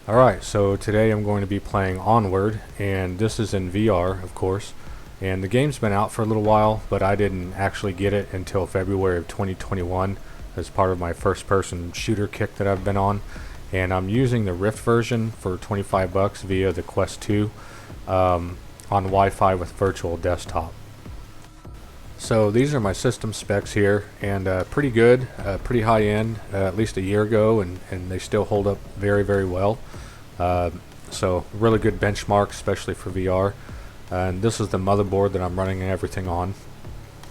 Alright, so today I'm going to be playing Onward, and this is in VR, of course. And the game's been out for a little while, but I didn't actually get it until February of 2021 as part of my first person shooter kick that I've been on. And I'm using the Rift version for 25 bucks via the Quest 2 on Wi-Fi with virtual desktop. So these are my system specs here, and pretty good, pretty high end, at least a year ago, and they still hold up very, very well. So really good benchmark, especially for VR. And this is the motherboard that I'm running everything on.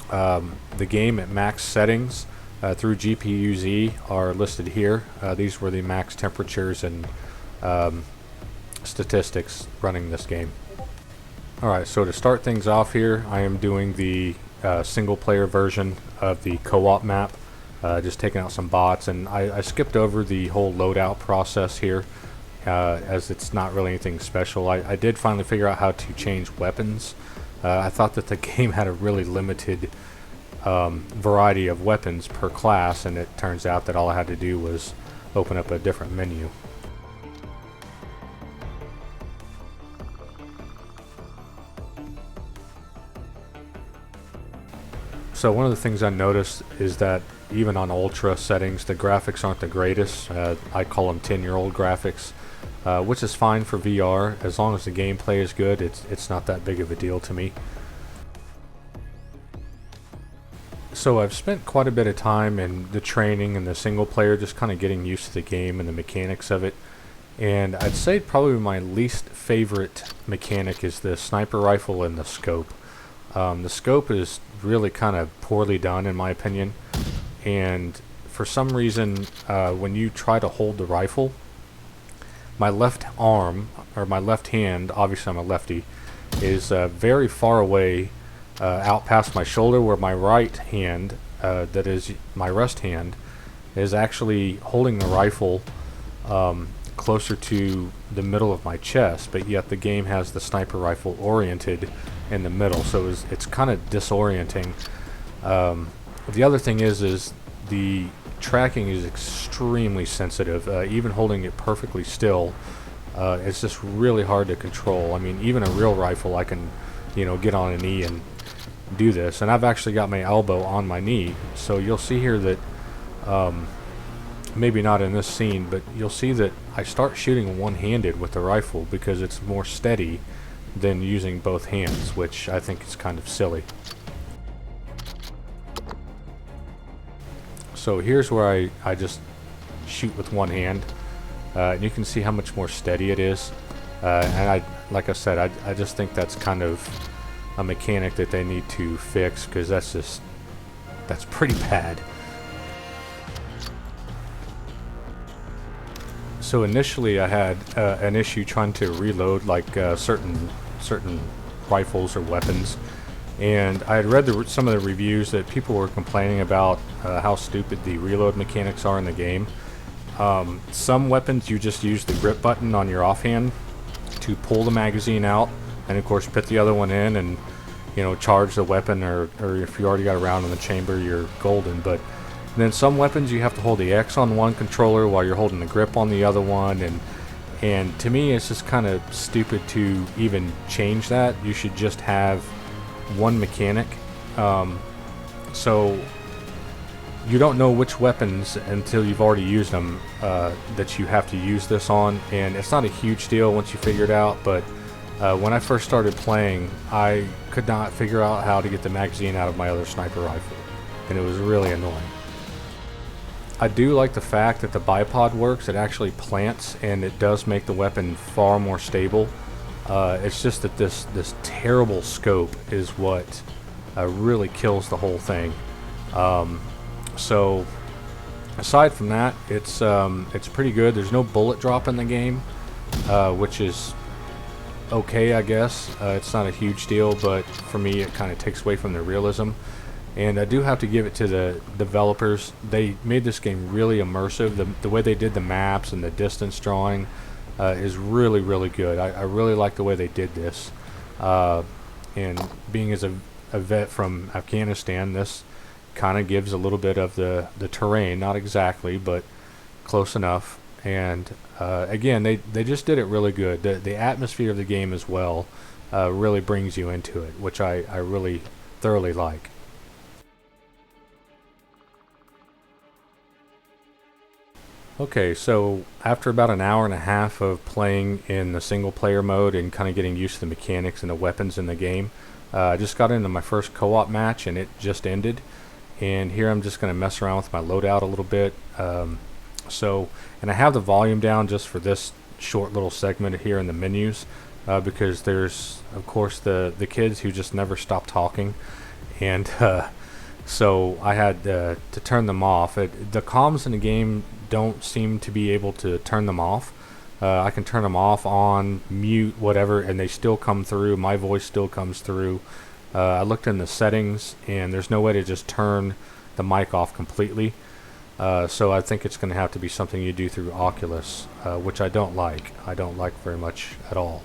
The game at max settings through GPU-Z are listed here. These were the max temperatures and statistics running this game. Alright, so to start things off here, I am doing the single player version of the co-op map, just taking out some bots, and I skipped over the whole loadout process here as it's not really anything special. I did finally figure out how to change weapons. I thought that the game had a really limited variety of weapons per class, and it turns out that all I had to do was open up a different menu. So one of the things I noticed is that even on ultra settings, the graphics aren't the greatest. I call them 10-year-old graphics, which is fine for VR. As long as the gameplay is good, it's not that big of a deal to me. So I've spent quite a bit of time in the training and the single player, just kind of getting used to the game and the mechanics of it. And I'd say probably my least favorite mechanic is the sniper rifle and the scope. The scope is really kind of poorly done in my opinion, and for some reason when you try to hold the rifle, my left arm, or my left hand, obviously I'm a lefty, is very far away out past my shoulder, where my right hand, that is my rest hand, is actually holding the rifle closer to the middle of my chest, but yet the game has the sniper rifle oriented in the middle, so it's kind of disorienting. The other thing is the tracking is extremely sensitive. Even holding it perfectly still, it's just really hard to control. I mean, even a real rifle, I can, get on a knee and do this, and I've actually got my elbow on my knee. So you'll see here that maybe not in this scene, but you'll see that I start shooting one-handed with the rifle because it's more steady than using both hands, which I think is kind of silly. So here's where I just shoot with one hand, and you can see how much more steady it is. And like I said, I just think that's kind of a mechanic that they need to fix, because that's pretty bad. So initially I had an issue trying to reload like certain rifles or weapons, and I had read some of the reviews that people were complaining about how stupid the reload mechanics are in the game. Some weapons you just use the grip button on your offhand to pull the magazine out, and of course put the other one in and charge the weapon, or if you already got a round in the chamber, you're golden. But then some weapons you have to hold the X on one controller while you're holding the grip on the other one, and to me it's just kind of stupid to even change that. You should just have one mechanic. So you don't know which weapons until you've already used them that you have to use this on, and it's not a huge deal once you figure it out, but when I first started playing, I could not figure out how to get the magazine out of my other sniper rifle, and it was really annoying. I do like the fact that the bipod works. It actually plants, and it does make the weapon far more stable. It's just that this terrible scope is what really kills the whole thing. So aside from that, it's pretty good. There's no bullet drop in the game, which is okay, I guess. It's not a huge deal, but for me it kind of takes away from the realism. And I do have to give it to the developers. They made this game really immersive. The way they did the maps and the distance drawing is really, really good. I really like the way they did this. And being as a vet from Afghanistan, this kind of gives a little bit of the terrain, not exactly, but close enough. And again, they just did it really good. The atmosphere of the game as well really brings you into it, which I really thoroughly like. Okay, so after about an hour and a half of playing in the single player mode and kind of getting used to the mechanics and the weapons in the game, I just got into my first co-op match and it just ended. And here I'm just going to mess around with my loadout a little bit. And I have the volume down just for this short little segment here in the menus because there's, of course, the kids who just never stop talking. And so I had to turn them off. The comms in the game don't seem to be able to turn them off. I can turn them off, on, mute, whatever, and they still come through. My voice still comes through. I looked in the settings, and there's no way to just turn the mic off completely. So I think it's going to have to be something you do through Oculus, which I don't like. I don't like very much at all.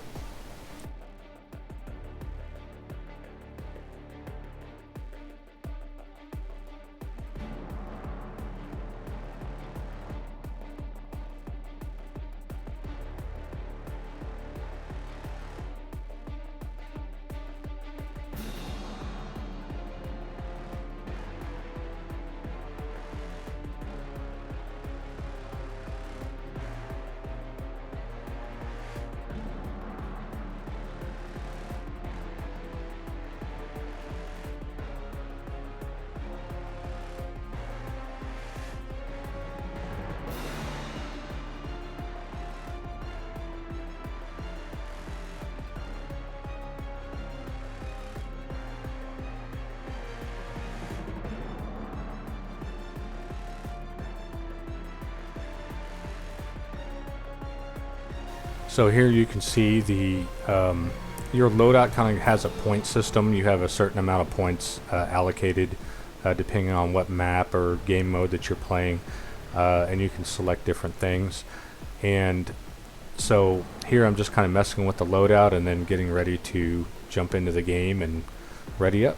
So here you can see your loadout kind of has a point system. You have a certain amount of points allocated depending on what map or game mode that you're playing, and you can select different things. And so here I'm just kind of messing with the loadout and then getting ready to jump into the game and ready up.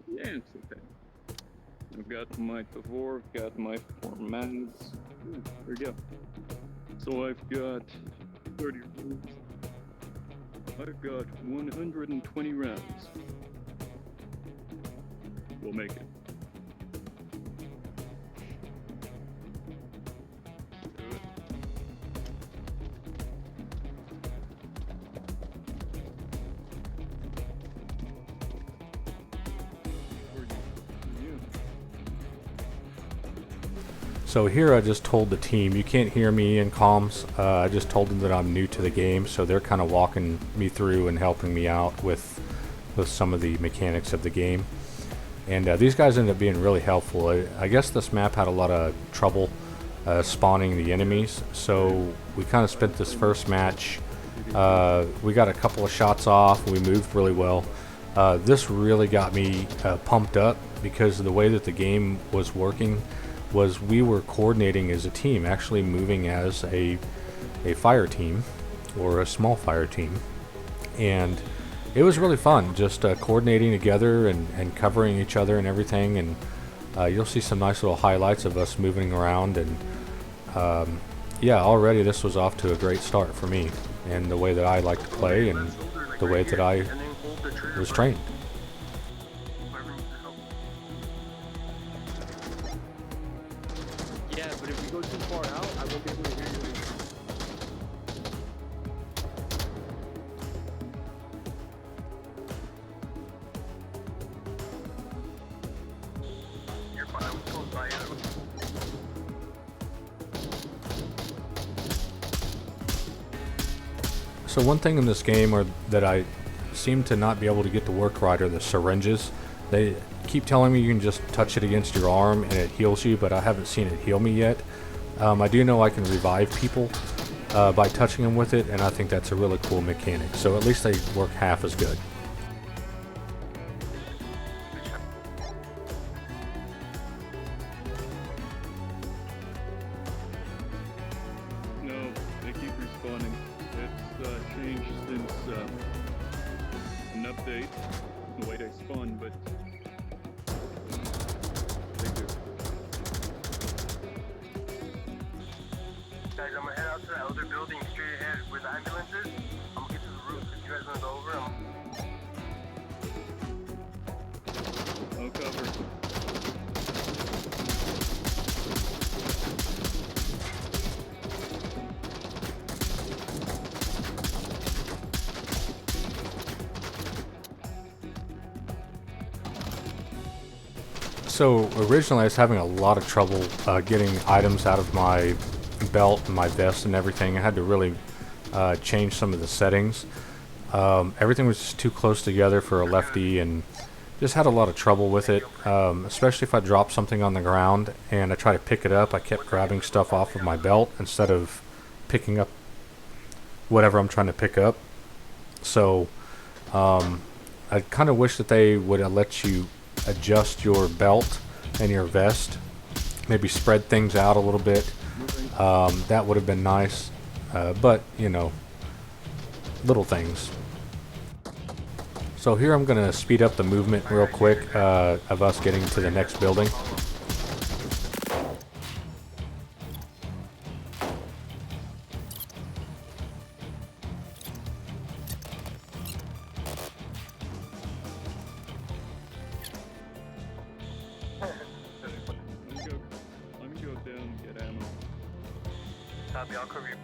Yeah, it's okay. I've got my before, I've got my formats. There we go. So I've got 30 rounds. I've got 120 rounds. We'll make it. So here I just told the team, you can't hear me in comms, I just told them that I'm new to the game, so they're kind of walking me through and helping me out with some of the mechanics of the game. And these guys ended up being really helpful. I guess this map had a lot of trouble spawning the enemies, so we kind of spent this first match, we got a couple of shots off, we moved really well. This really got me pumped up because of the way that the game was working. Was we were coordinating as a team, actually moving as a fire team or a small fire team, and it was really fun just coordinating together and covering each other and everything. And you'll see some nice little highlights of us moving around, and yeah, already this was off to a great start for me and the way that I like to play and the way that I was trained. Yeah, but if you go too far out, I won't be able to hear you. You're fine. I was close by you. So one thing in this game that I seem to not be able to get to work right are the syringes. They keep telling me you can just touch it against your arm and it heals you, but I haven't seen it heal me yet. I do know I can revive people by touching them with it, and I think that's a really cool mechanic. So at least they work half as good. No, they keep respawning. It's changed since an update, the way they spawn, but they do. Guys, I'm gonna head out to that other building straight ahead with ambulances. I'm gonna get to the roof. If you guys wanna go over, I'll cover. So originally I was having a lot of trouble getting items out of my belt and my vest and everything. I had to really change some of the settings. Everything was just too close together for a lefty, and just had a lot of trouble with it, especially if I dropped something on the ground and I try to pick it up. I kept grabbing stuff off of my belt instead of picking up whatever I'm trying to pick up. So I kind of wish that they would have let you adjust your belt and your vest, maybe spread things out a little bit. That would have been nice, but you know, little things. So here I'm going to speed up the movement real quick of us getting to the next building. Let me go down and get ammo. copy, I'll cover you.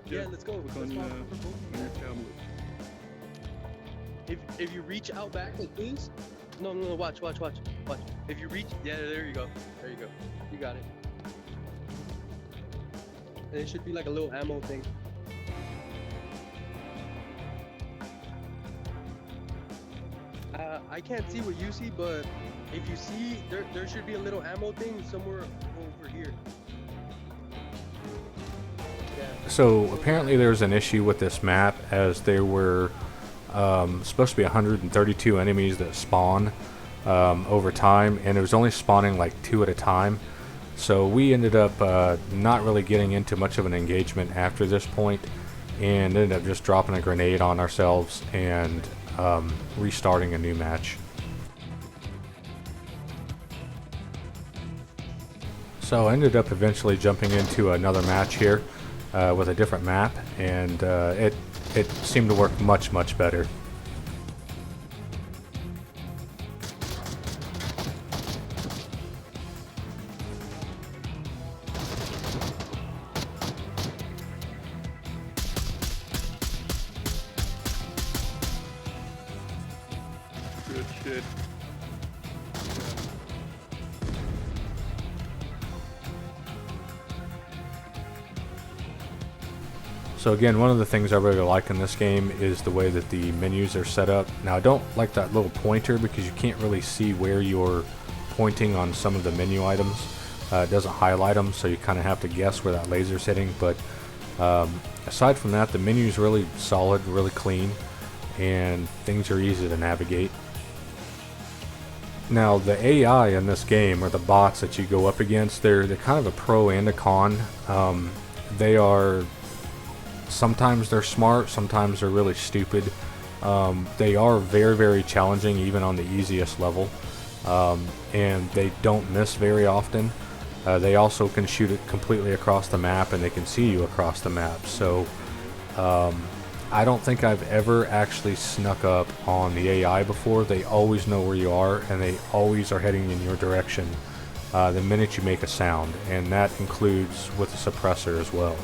Yeah, let's go. Look on Let's your go. tablet. If you reach out back like this, no, watch. If you reach, yeah, there you go. You got it. And it should be like a little ammo thing. I can't see what you see, but if you see, there should be a little ammo thing somewhere over here. Yeah. So apparently there's an issue with this map, as there were supposed to be 132 enemies that spawn over time, and it was only spawning like 2 at a time. So we ended up not really getting into much of an engagement after this point, and ended up just dropping a grenade on ourselves and restarting a new match. So I ended up eventually jumping into another match here with a different map, and it seemed to work much better. Good shit. So again, one of the things I really like in this game is the way that the menus are set up. Now I don't like that little pointer because you can't really see where you're pointing on some of the menu items. It doesn't highlight them, so you kind of have to guess where that laser's hitting. But aside from that, the menu is really solid, really clean, and things are easy to navigate. Now the AI in this game, or the bots that you go up against, they're kind of a pro and a con. They are, sometimes they're smart, sometimes they're really stupid. They are very challenging even on the easiest level, and they don't miss very often. They also can shoot it completely across the map, and they can see you across the map. So I don't think I've ever actually snuck up on the AI before. They always know where you are, and they always are heading in your direction the minute you make a sound, and that includes with the suppressor as well.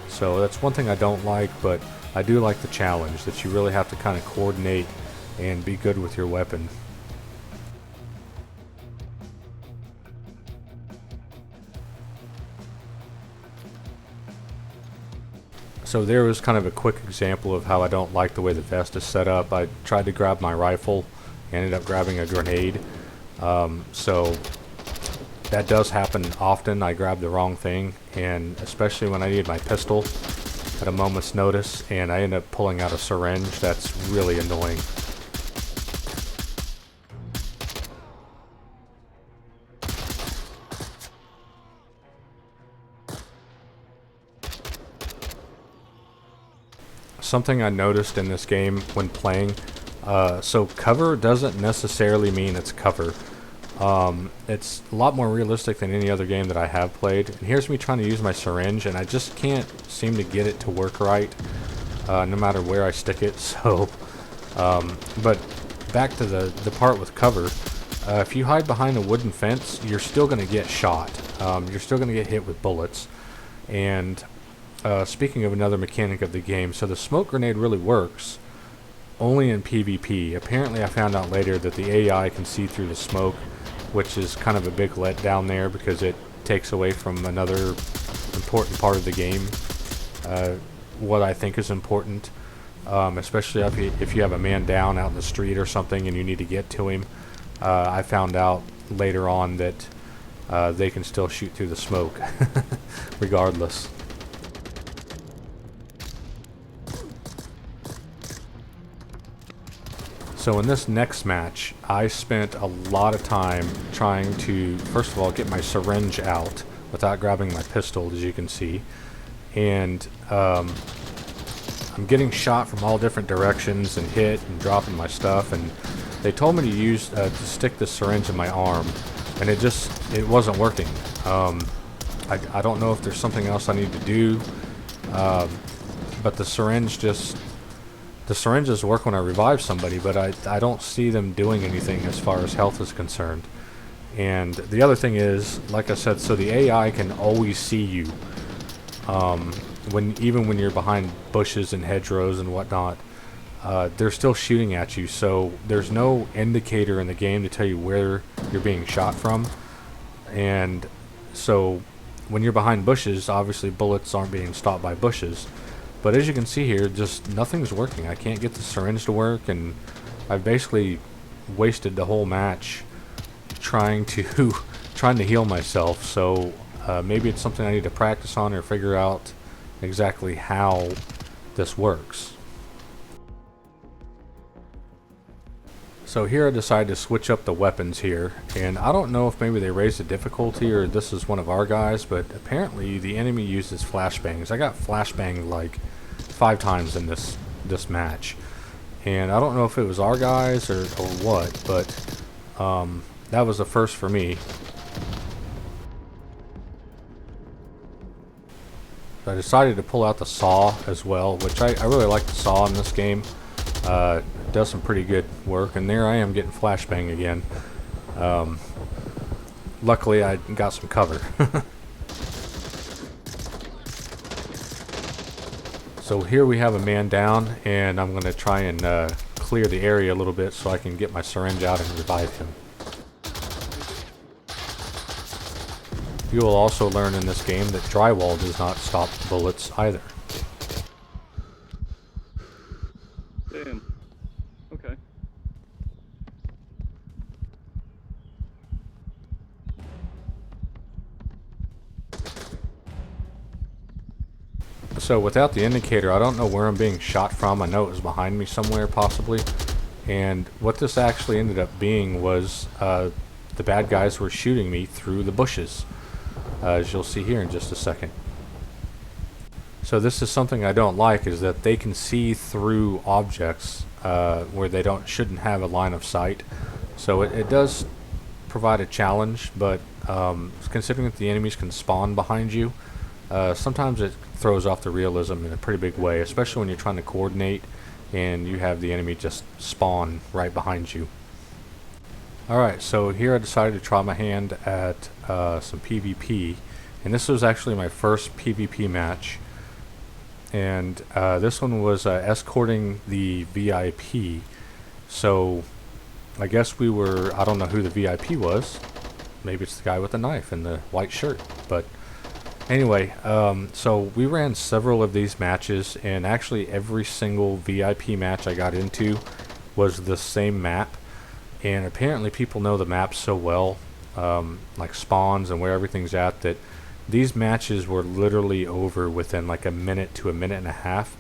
So that's one thing I don't like, but I do like the challenge that you really have to kind of coordinate and be good with your weapon. So there was kind of a quick example of how I don't like the way the vest is set up. I tried to grab my rifle, ended up grabbing a grenade. So that does happen often. I grab the wrong thing, and especially when I need my pistol at a moment's notice, and I end up pulling out a syringe. That's really annoying. Something I noticed in this game when playing, so cover doesn't necessarily mean it's cover. It's a lot more realistic than any other game that I have played. And here's me trying to use my syringe, and I just can't seem to get it to work right, no matter where I stick it. So, but back to the part with cover. If you hide behind a wooden fence, you're still going to get shot. You're still going to get hit with bullets. And speaking of another mechanic of the game, so the smoke grenade really works only in PvP. Apparently I found out later that the AI can see through the smoke, which is kind of a big letdown there because it takes away from another important part of the game. What I think is important, especially if you have a man down out in the street or something and you need to get to him. I found out later on that they can still shoot through the smoke regardless. So in this next match, I spent a lot of time trying to, first of all, get my syringe out without grabbing my pistol, as you can see. And I'm getting shot from all different directions and hit and dropping my stuff. And they told me to use, to stick the syringe in my arm, and it wasn't working. I don't know if there's something else I need to do, but the syringes work when I revive somebody, but I don't see them doing anything as far as health is concerned. And the other thing is, like I said, so the AI can always see you, even when you're behind bushes and hedgerows and whatnot. They're still shooting at you, so there's no indicator in the game to tell you where you're being shot from. And so when you're behind bushes, obviously bullets aren't being stopped by bushes. But as you can see here, just nothing's working. I can't get the syringe to work, and I've basically wasted the whole match trying to heal myself. So maybe it's something I need to practice on or figure out exactly how this works. So here I decided to switch up the weapons here, and I don't know if maybe they raised the difficulty or this is one of our guys, but apparently the enemy uses flashbangs. I got flashbanged like 5 times in this match, and I don't know if it was our guys or what, but that was a first for me. So I decided to pull out the saw as well, which I really like the saw in this game. It does some pretty good work, and there I am getting flashbang again. Luckily I got some cover. So here we have a man down, and I'm going to try and clear the area a little bit so I can get my syringe out and revive him. You will also learn in this game that drywall does not stop bullets either. Damn. Okay. So without the indicator, I don't know where I'm being shot from. I know it was behind me somewhere, possibly. And what this actually ended up being was the bad guys were shooting me through the bushes, as you'll see here in just a second. So this is something I don't like, is that they can see through objects where they shouldn't have a line of sight. So it does provide a challenge, but considering that the enemies can spawn behind you, sometimes it throws off the realism in a pretty big way, especially when you're trying to coordinate and you have the enemy just spawn right behind you. Alright, so here I decided to try my hand at some PvP, and this was actually my first PvP match. And this one was escorting the VIP. So I guess we were, I don't know who the VIP was. Maybe it's the guy with the knife and the white shirt. But anyway, so we ran several of these matches, and actually every single VIP match I got into was the same map. And apparently people know the map so well like spawns and where everything's at, that these matches were literally over within like a minute to a minute and a half,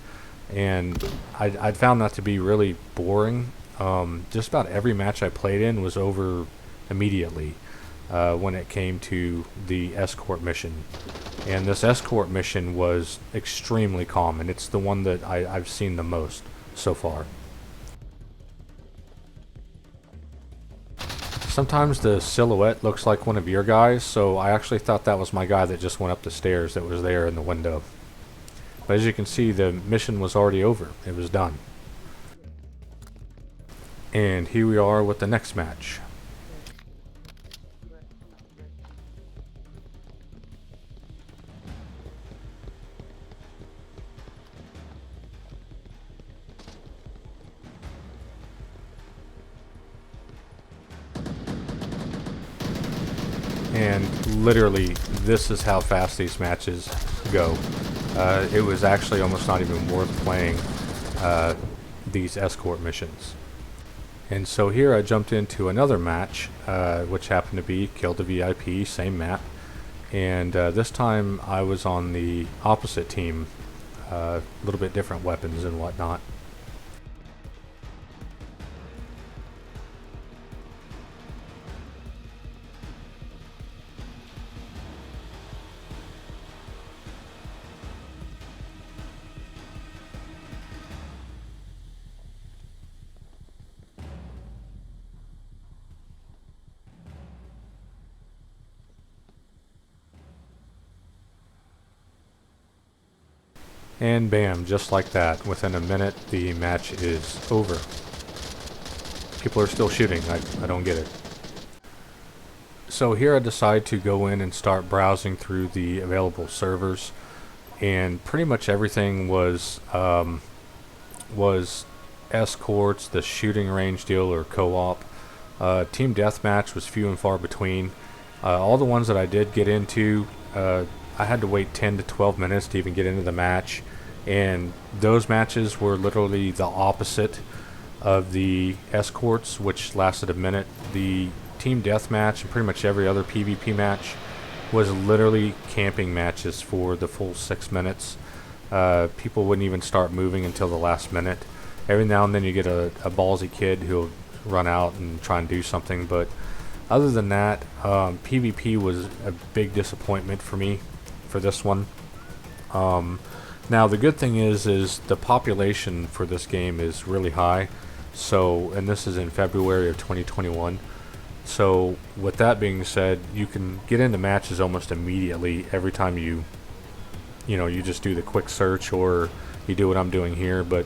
and I found that to be really boring. Just about every match I played in was over immediately when it came to the escort mission. And this escort mission was extremely common. It's the one that I've seen the most so far. Sometimes the silhouette looks like one of your guys, so I actually thought that was my guy that just went up the stairs that was there in the window. But as you can see, the mission was already over. It was done. And here we are with the next match. And literally, this is how fast these matches go. It was actually almost not even worth playing these escort missions. And so here I jumped into another match, which happened to be Kill the VIP, same map. And this time I was on the opposite team, a little bit different weapons and whatnot. And bam, just like that, within a minute the match is over. People are still shooting, I don't get it. So here I decide to go in and start browsing through the available servers, and pretty much everything was escorts, the shooting range deal, or co-op. Team deathmatch was few and far between. All the ones that I did get into, I had to wait 10 to 12 minutes to even get into the match, and those matches were literally the opposite of the escorts, which lasted a minute. The team deathmatch and pretty much every other PvP match was literally camping matches for the full 6 minutes. People wouldn't even start moving until the last minute. Every now and then you get a ballsy kid who'll run out and try and do something, but other than that, PvP was a big disappointment for me for this one. Now the good thing is the population for this game is really high. So, and this is in February of 2021. So with that being said, you can get into matches almost immediately every time you just do the quick search, or you do what I'm doing here. But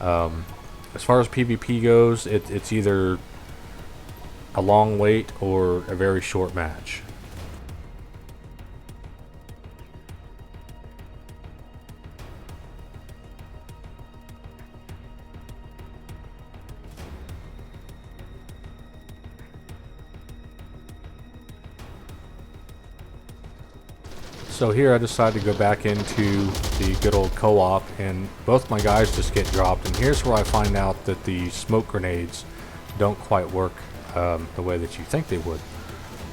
as far as PvP goes, it's either a long wait or a very short match. So here I decided to go back into the good old co-op, and both my guys just get dropped. And here's where I find out that the smoke grenades don't quite work the way that you think they would.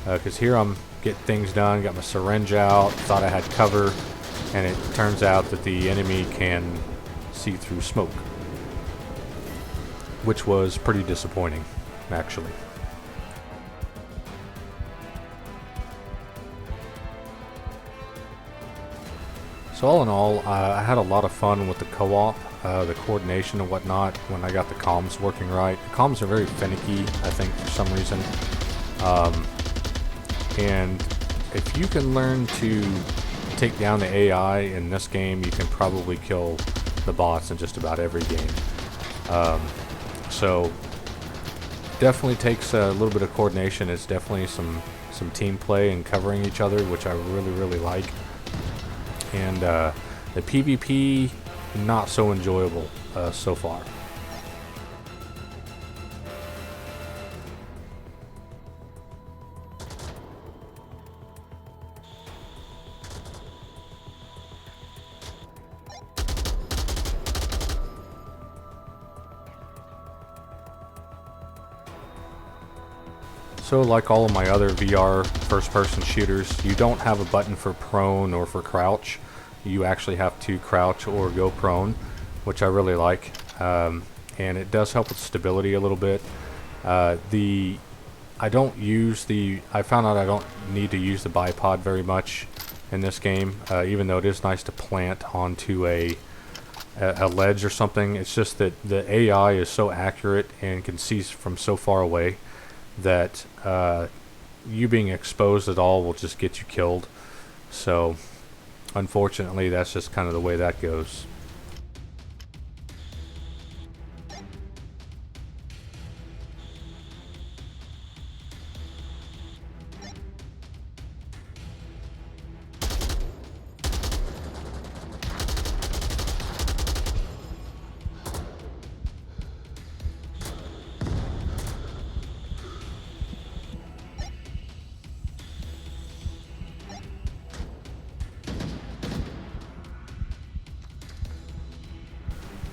Because here I'm getting things done, got my syringe out, thought I had cover, and it turns out that the enemy can see through smoke, which was pretty disappointing, actually. So all in all, I had a lot of fun with the co-op, the coordination and whatnot when I got the comms working right. The comms are very finicky, I think, for some reason. And if you can learn to take down the AI in this game, you can probably kill the bots in just about every game. So definitely takes a little bit of coordination. It's definitely some team play and covering each other, which I really like. And the PvP, not so enjoyable so far. So like all of my other VR first-person shooters, you don't have a button for prone or for crouch. You actually have to crouch or go prone, which I really like. And it does help with stability a little bit. I found out I don't need to use the bipod very much in this game, even though it is nice to plant onto a ledge or something. It's just that the AI is so accurate and can see from so far away that you being exposed at all will just get you killed. So unfortunately, that's just kind of the way that goes.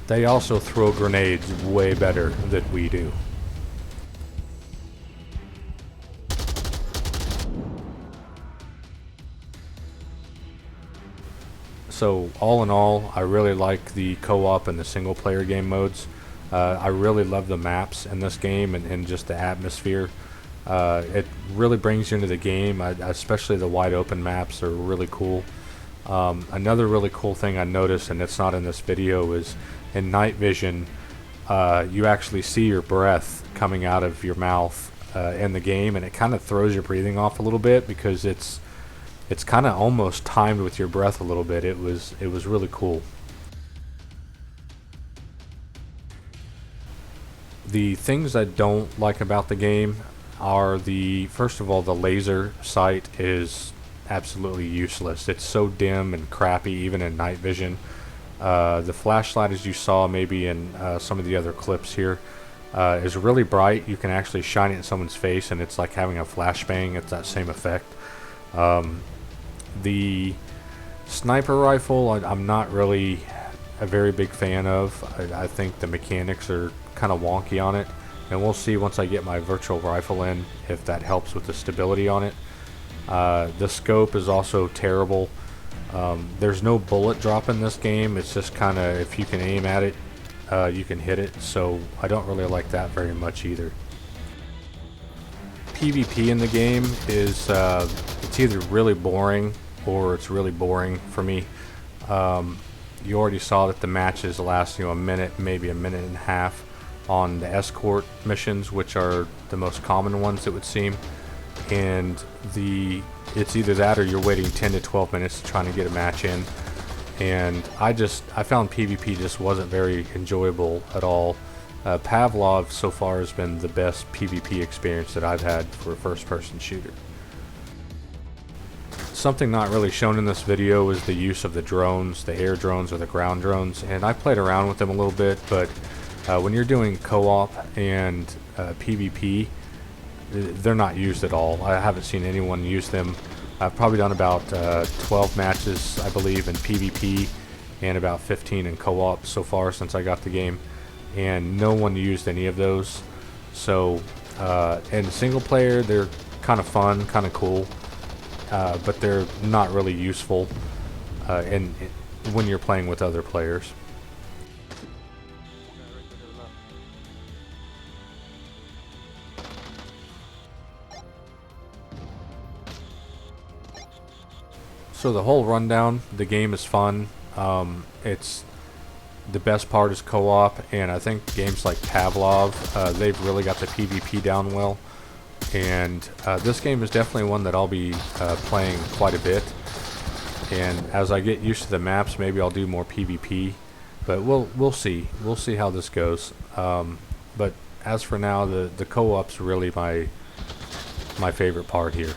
They also throw grenades way better than we do. So all in all, I really like the co-op and the single player game modes. I really love the maps in this game and just the atmosphere. It really brings you into the game, especially the wide open maps are really cool. Another really cool thing I noticed, and it's not in this video, is in night vision, you actually see your breath coming out of your mouth in the game, and it kind of throws your breathing off a little bit because it's kind of almost timed with your breath a little bit. It was really cool. The things I don't like about the game are first of all, the laser sight is absolutely useless. It's so dim and crappy even in night vision. The flashlight, as you saw maybe in some of the other clips here, is really bright. You can actually shine it in someone's face and it's like having a flashbang. It's that same effect. The sniper rifle, I'm not really a very big fan of. I think the mechanics are kind of wonky on it, and we'll see once I get my virtual rifle in if that helps with the stability on it. The scope is also terrible. There's no bullet drop in this game. It's just kind of, if you can aim at it, you can hit it, so I don't really like that very much either. PvP in the game is it's either really boring or it's really boring for me. You already saw that the matches last a minute, maybe a minute and a half on the escort missions, which are the most common ones, it would seem. And it's either that or you're waiting 10 to 12 minutes trying to get a match in. And I found PvP just wasn't very enjoyable at all. Pavlov so far has been the best PvP experience that I've had for a first-person shooter. Something not really shown in this video is the use of the drones, the air drones or the ground drones, and I played around with them a little bit, but when you're doing co-op and PvP, they're not used at all. I haven't seen anyone use them. I've probably done about 12 matches, I believe, in PvP and about 15 in co-op so far since I got the game, and no one used any of those. So in single player, they're kind of fun, kind of cool, but they're not really useful when you're playing with other players. So the whole rundown, the game is fun. It's the best part is co-op, and I think games like Pavlov, they've really got the PvP down well. And this game is definitely one that I'll be playing quite a bit. And as I get used to the maps, maybe I'll do more PvP. But we'll see. We'll see how this goes. But as for now, the co-op's really my favorite part here.